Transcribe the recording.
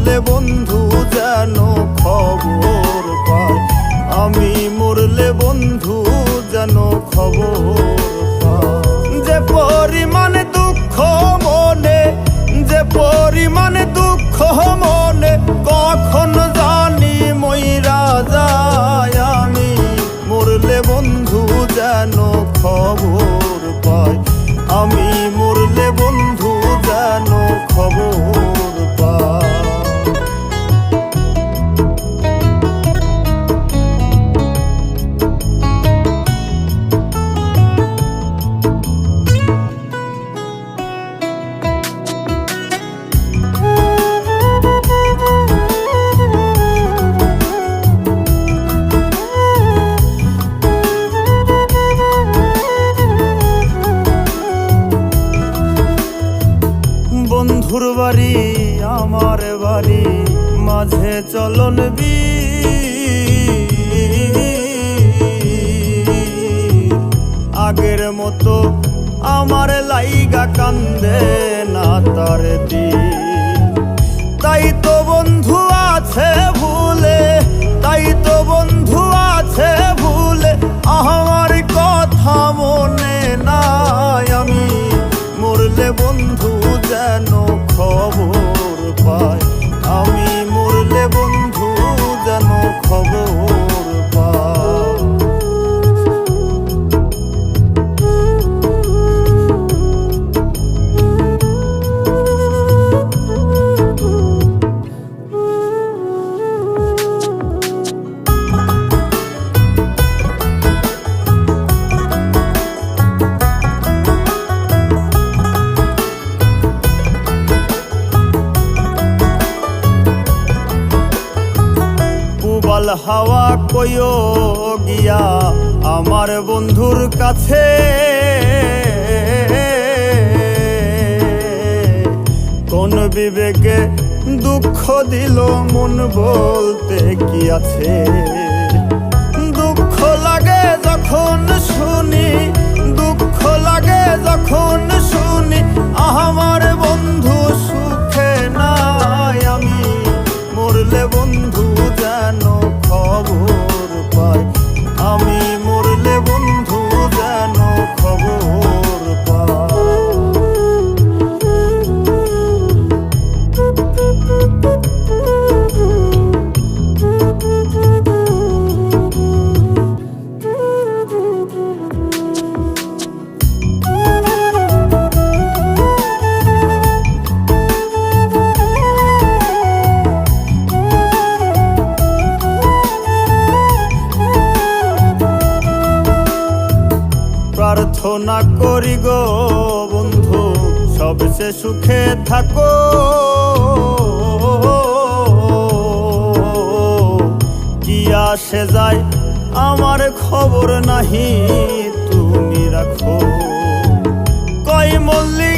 মরলে বন্ধু যেন খবর পায়, আমি মরলে বন্ধু যেন খবর পায়। যে পরিমাণে দুঃখ মনে, যে পরিমাণে দুঃখ মনে, কখন জানি মইরা যায়। আমি মরলে বন্ধু যেন খবর পায়, আমি মরলে বন্ধু যেন খবর পায়। বন্ধুর বাড়ি আমার বাড়ি মাঝে চলন আগের মতো আমার লাইগা কান্দে না তার দিন। তাই তো বন্ধু আছে ভুলে, তাই তো বন্ধু আছে ভুলে, আমার কথা মনে নাই। আমি মরলে বন্ধু যেন খবর পায়, আমি মরলে বন্ধু যেন খবর পায়। হাওয়া কইও গিয়া আমার বন্ধুর কাছে, কোন বিবেকে দুঃখ দিল মন বলতে কি আছে। দুঃখ লাগে যখন শুনি, দুঃখ লাগে যখন শুনি, আমার বন্ধু সুখে নাই। আমি মরলে বন্ধু যেন খবর পায়, আমি মরলে বন্ধু যেন খবর পায়। প্রার্থনা করি গো বন্ধু সবচেয়ে সুখে থাকো, কি আসে যায় আমার খবর নাহি তুমি রাখো। কই মল্লি